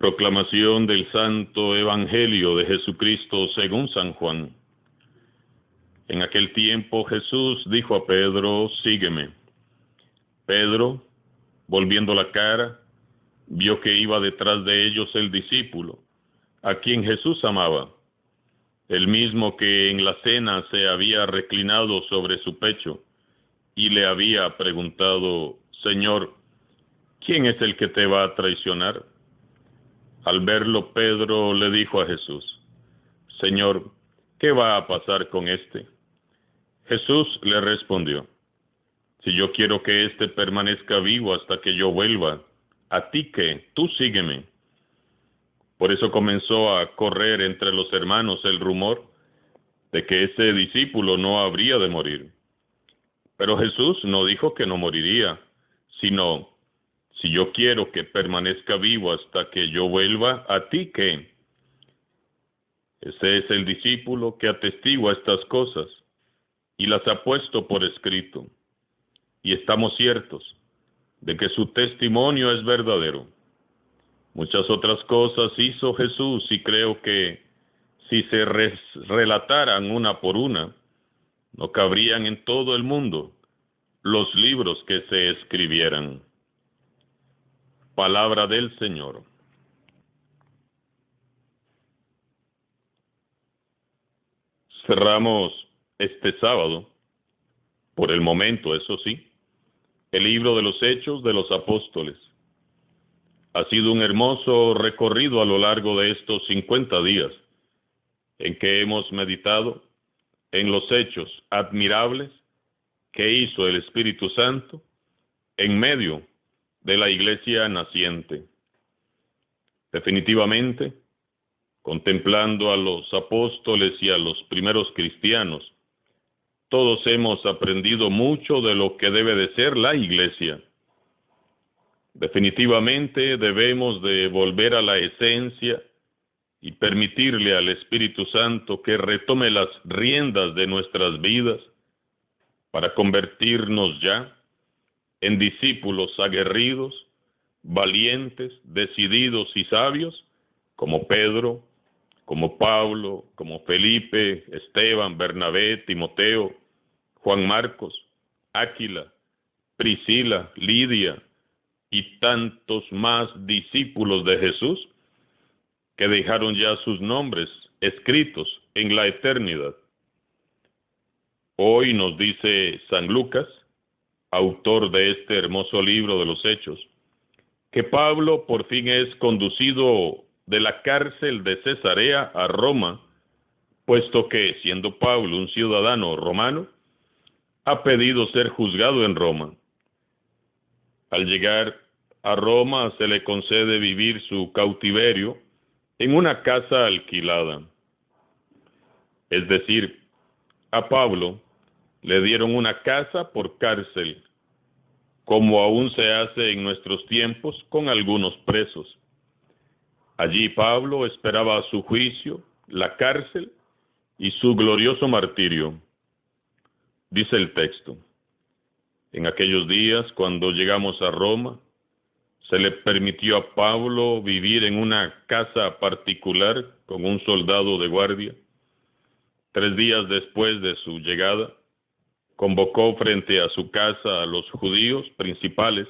Proclamación del Santo Evangelio de Jesucristo según San Juan. En aquel tiempo Jesús dijo a Pedro: sígueme. Pedro, volviendo la cara, vio que iba detrás de ellos el discípulo, a quien Jesús amaba, el mismo que en la cena se había reclinado sobre su pecho y le había preguntado: Señor, ¿quién es el que te va a traicionar? Al verlo, Pedro le dijo a Jesús: Señor, ¿qué va a pasar con este? Jesús le respondió: si yo quiero que éste permanezca vivo hasta que yo vuelva, ¿a ti qué? Tú sígueme. Por eso comenzó a correr entre los hermanos el rumor de que ese discípulo no habría de morir. Pero Jesús no dijo que no moriría, sino: si yo quiero que permanezca vivo hasta que yo vuelva, ¿a ti qué? Ese es el discípulo que atestigua estas cosas y las ha puesto por escrito. Y estamos ciertos de que su testimonio es verdadero. Muchas otras cosas hizo Jesús y creo que si se relataran una por una, no cabrían en todo el mundo los libros que se escribieran. Palabra del Señor. Cerramos este sábado, por el momento, eso sí, el libro de los Hechos de los Apóstoles. Ha sido un hermoso recorrido a lo largo de estos 50 días, en que hemos meditado en los hechos admirables que hizo el Espíritu Santo en medio de la iglesia naciente. Definitivamente, contemplando a los apóstoles y a los primeros cristianos, todos hemos aprendido mucho de lo que debe de ser la iglesia. Definitivamente debemos de volver a la esencia y permitirle al Espíritu Santo que retome las riendas de nuestras vidas para convertirnos ya en discípulos aguerridos, valientes, decididos y sabios, como Pedro, como Pablo, como Felipe, Esteban, Bernabé, Timoteo, Juan Marcos, Áquila, Priscila, Lidia y tantos más discípulos de Jesús que dejaron ya sus nombres escritos en la eternidad. Hoy nos dice San Lucas, autor de este hermoso libro de los Hechos, que Pablo por fin es conducido de la cárcel de Cesarea a Roma, puesto que, siendo Pablo un ciudadano romano, ha pedido ser juzgado en Roma. Al llegar a Roma se le concede vivir su cautiverio en una casa alquilada. Es decir, a Pablo le dieron una casa por cárcel, como aún se hace en nuestros tiempos con algunos presos. Allí Pablo esperaba su juicio, la cárcel y su glorioso martirio. Dice el texto: en aquellos días, cuando llegamos a Roma, se le permitió a Pablo vivir en una casa particular con un soldado de guardia. 3 días después de su llegada, convocó frente a su casa a los judíos principales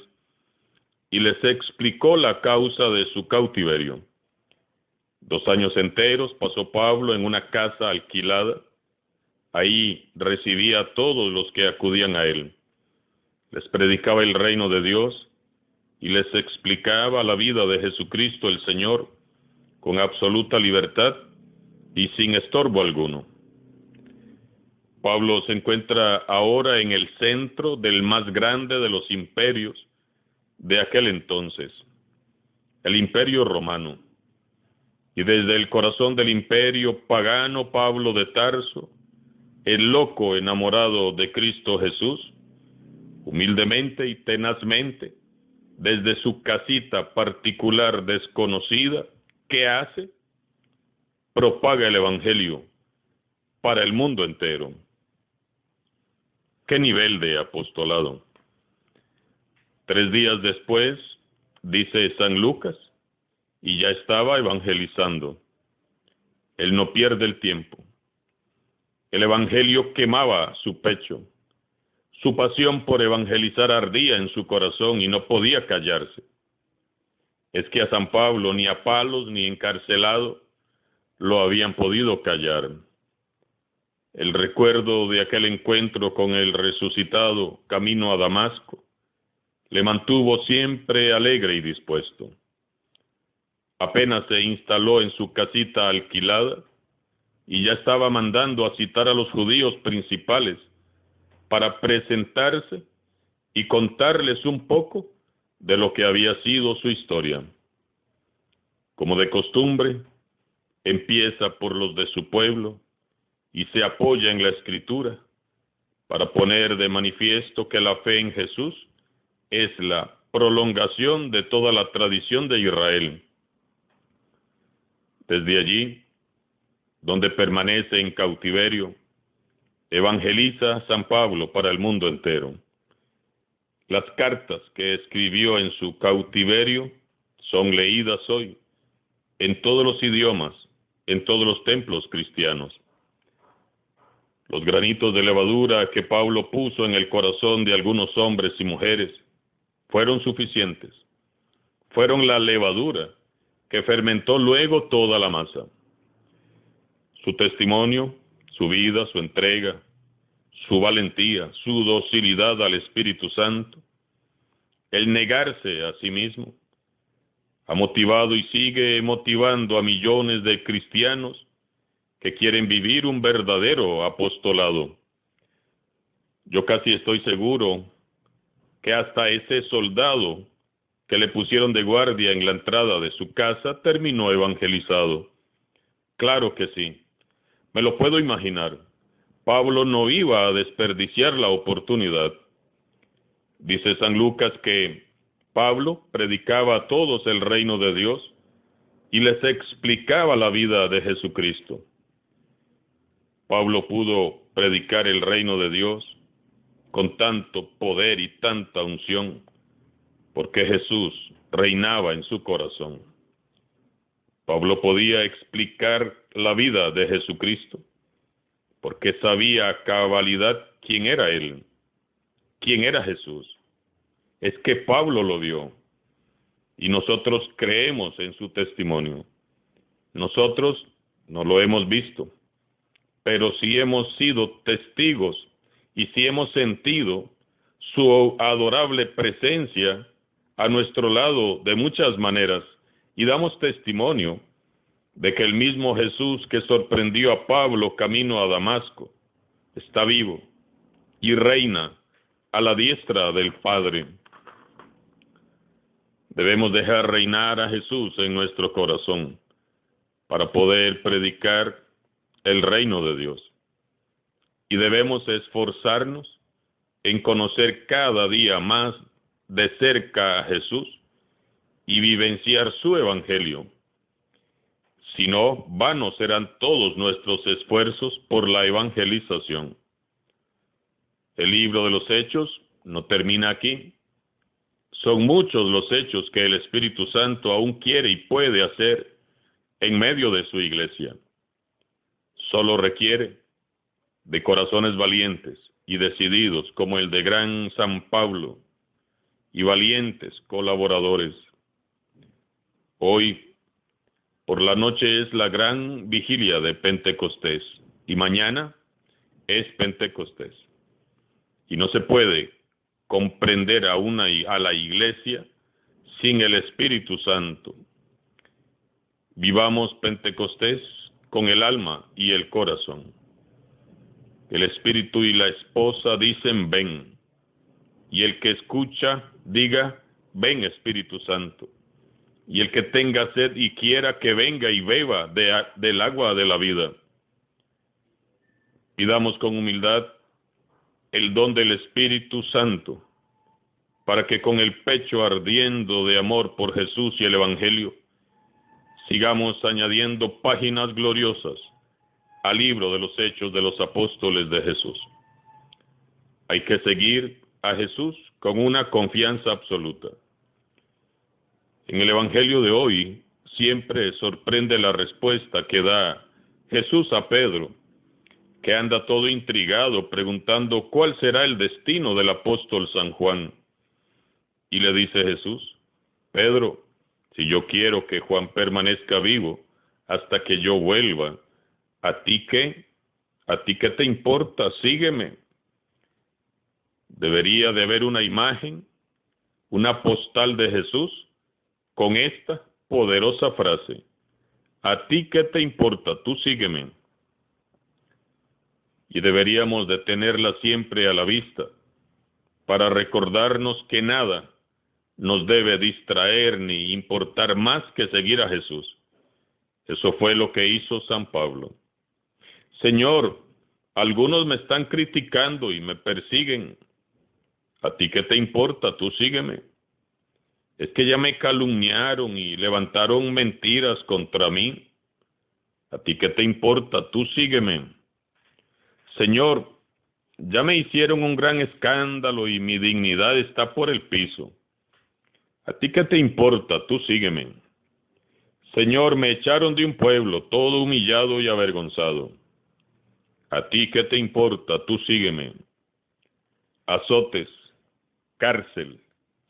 y les explicó la causa de su cautiverio. 2 años enteros pasó Pablo en una casa alquilada. Ahí recibía a todos los que acudían a él. Les predicaba el reino de Dios y les explicaba la vida de Jesucristo el Señor con absoluta libertad y sin estorbo alguno. Pablo se encuentra ahora en el centro del más grande de los imperios de aquel entonces, el Imperio Romano. Y desde el corazón del imperio pagano, Pablo de Tarso, el loco enamorado de Cristo Jesús, humildemente y tenazmente, desde su casita particular desconocida, ¿qué hace? Propaga el Evangelio para el mundo entero. ¿Qué nivel de apostolado? 3 días después, dice San Lucas, y ya estaba evangelizando. Él no pierde el tiempo. El evangelio quemaba su pecho. Su pasión por evangelizar ardía en su corazón y no podía callarse. Es que a San Pablo ni a palos ni encarcelado lo habían podido callar. El recuerdo de aquel encuentro con el resucitado camino a Damasco le mantuvo siempre alegre y dispuesto. Apenas se instaló en su casita alquilada y ya estaba mandando a citar a los judíos principales para presentarse y contarles un poco de lo que había sido su historia. Como de costumbre, empieza por los de su pueblo y se apoya en la Escritura para poner de manifiesto que la fe en Jesús es la prolongación de toda la tradición de Israel. Desde allí, donde permanece en cautiverio, evangeliza San Pablo para el mundo entero. Las cartas que escribió en su cautiverio son leídas hoy en todos los idiomas, en todos los templos cristianos. Los granitos de levadura que Pablo puso en el corazón de algunos hombres y mujeres fueron suficientes. Fueron la levadura que fermentó luego toda la masa. Su testimonio, su vida, su entrega, su valentía, su docilidad al Espíritu Santo, el negarse a sí mismo, ha motivado y sigue motivando a millones de cristianos que quieren vivir un verdadero apostolado. Yo casi estoy seguro que hasta ese soldado que le pusieron de guardia en la entrada de su casa terminó evangelizado. Claro que sí, me lo puedo imaginar. Pablo no iba a desperdiciar la oportunidad. Dice San Lucas que Pablo predicaba a todos el reino de Dios y les explicaba la vida de Jesucristo. Pablo pudo predicar el reino de Dios con tanto poder y tanta unción, porque Jesús reinaba en su corazón. Pablo podía explicar la vida de Jesucristo, porque sabía a cabalidad quién era Él, quién era Jesús. Es que Pablo lo vio, y nosotros creemos en su testimonio. Nosotros no lo hemos visto, pero sí hemos sido testigos y sí hemos sentido su adorable presencia a nuestro lado de muchas maneras, y damos testimonio de que el mismo Jesús que sorprendió a Pablo camino a Damasco está vivo y reina a la diestra del Padre. Debemos dejar reinar a Jesús en nuestro corazón para poder predicar el reino de Dios. Y debemos esforzarnos en conocer cada día más de cerca a Jesús y vivenciar su evangelio. Si no, vanos serán todos nuestros esfuerzos por la evangelización. El libro de los Hechos no termina aquí. Son muchos los hechos que el Espíritu Santo aún quiere y puede hacer en medio de su iglesia. Solo requiere de corazones valientes y decididos como el de gran San Pablo y valientes colaboradores. Hoy, por la noche, es la gran vigilia de Pentecostés y mañana es Pentecostés. Y no se puede comprender a la iglesia sin el Espíritu Santo. Vivamos Pentecostés con el alma y el corazón. El Espíritu y la esposa dicen ven, y el que escucha diga ven Espíritu Santo, y el que tenga sed y quiera que venga y beba del agua de la vida. Pidamos con humildad el don del Espíritu Santo, para que con el pecho ardiendo de amor por Jesús y el Evangelio, sigamos añadiendo páginas gloriosas al libro de los Hechos de los Apóstoles de Jesús. Hay que seguir a Jesús con una confianza absoluta. En el Evangelio de hoy siempre sorprende la respuesta que da Jesús a Pedro, que anda todo intrigado preguntando cuál será el destino del apóstol San Juan. Y le dice Jesús: Pedro, si yo quiero que Juan permanezca vivo hasta que yo vuelva, ¿a ti qué? ¿A ti qué te importa? Sígueme. Debería de haber una imagen, una postal de Jesús con esta poderosa frase: ¿a ti qué te importa? Tú sígueme. Y deberíamos de tenerla siempre a la vista para recordarnos que nada nos debe distraer ni importar más que seguir a Jesús. Eso fue lo que hizo San Pablo. Señor, algunos me están criticando y me persiguen. ¿A ti qué te importa? Tú sígueme. Es que ya me calumniaron y levantaron mentiras contra mí. ¿A ti qué te importa? Tú sígueme. Señor, ya me hicieron un gran escándalo y mi dignidad está por el piso. ¿A ti qué te importa? Tú sígueme. Señor, me echaron de un pueblo, todo humillado y avergonzado. ¿A ti qué te importa? Tú sígueme. Azotes, cárcel,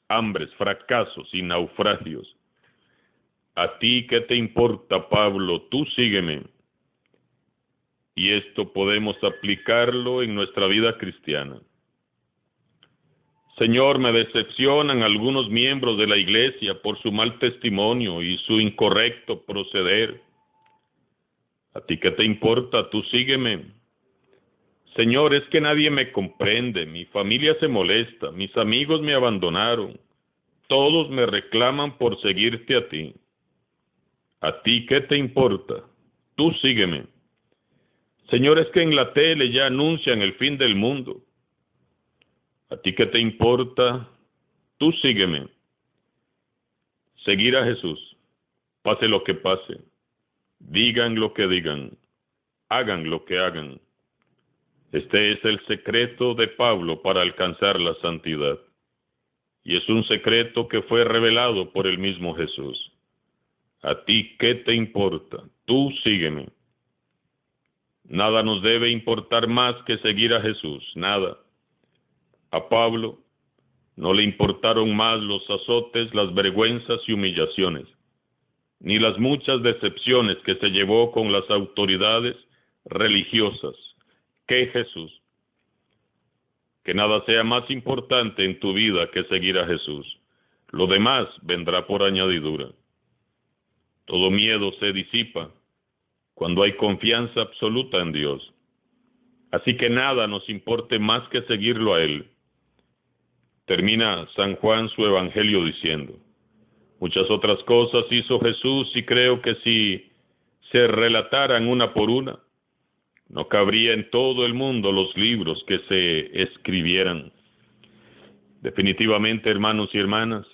hambres, fracasos y naufragios. ¿A ti qué te importa, Pablo? Tú sígueme. Y esto podemos aplicarlo en nuestra vida cristiana. Señor, me decepcionan algunos miembros de la iglesia por su mal testimonio y su incorrecto proceder. ¿A ti qué te importa? Tú sígueme. Señor, es que nadie me comprende, mi familia se molesta, mis amigos me abandonaron, todos me reclaman por seguirte a ti. ¿A ti qué te importa? Tú sígueme. Señor, es que en la tele ya anuncian el fin del mundo. ¿A ti qué te importa? Tú sígueme. Seguir a Jesús, pase lo que pase, digan lo que digan, hagan lo que hagan. Este es el secreto de Pablo para alcanzar la santidad. Y es un secreto que fue revelado por el mismo Jesús. ¿A ti qué te importa? Tú sígueme. Nada nos debe importar más que seguir a Jesús, nada. A Pablo no le importaron más los azotes, las vergüenzas y humillaciones, ni las muchas decepciones que se llevó con las autoridades religiosas, que Jesús. Que nada sea más importante en tu vida que seguir a Jesús. Lo demás vendrá por añadidura. Todo miedo se disipa cuando hay confianza absoluta en Dios. Así que nada nos importe más que seguirlo a Él. Termina San Juan su evangelio diciendo: muchas otras cosas hizo Jesús y creo que si se relataran una por una, no cabría en todo el mundo los libros que se escribieran. Definitivamente, hermanos y hermanas,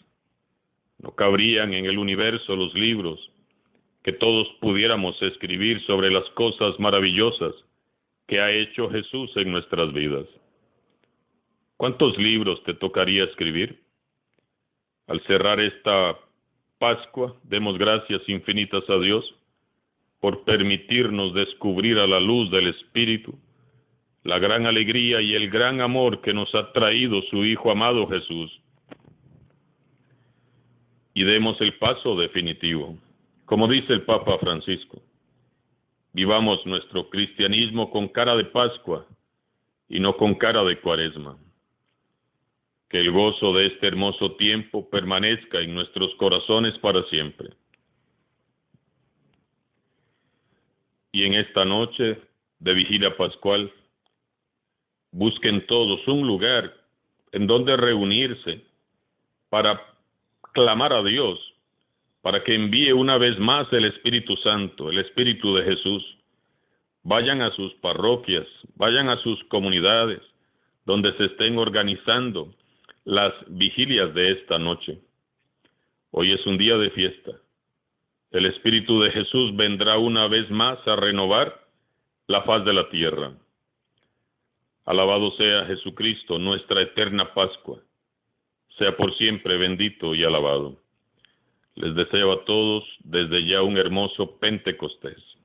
no cabrían en el universo los libros que todos pudiéramos escribir sobre las cosas maravillosas que ha hecho Jesús en nuestras vidas. ¿Cuántos libros te tocaría escribir? Al cerrar esta Pascua, demos gracias infinitas a Dios por permitirnos descubrir a la luz del Espíritu la gran alegría y el gran amor que nos ha traído su Hijo amado Jesús. Y demos el paso definitivo. Como dice el Papa Francisco, vivamos nuestro cristianismo con cara de Pascua y no con cara de Cuaresma. Que el gozo de este hermoso tiempo permanezca en nuestros corazones para siempre. Y en esta noche de vigilia pascual, busquen todos un lugar en donde reunirse para clamar a Dios, para que envíe una vez más el Espíritu Santo, el Espíritu de Jesús. Vayan a sus parroquias, vayan a sus comunidades, donde se estén organizando las vigilias de esta noche. Hoy es un día de fiesta. El Espíritu de Jesús vendrá una vez más a renovar la faz de la tierra. Alabado sea Jesucristo, nuestra eterna Pascua. Sea por siempre bendito y alabado. Les deseo a todos desde ya un hermoso Pentecostés.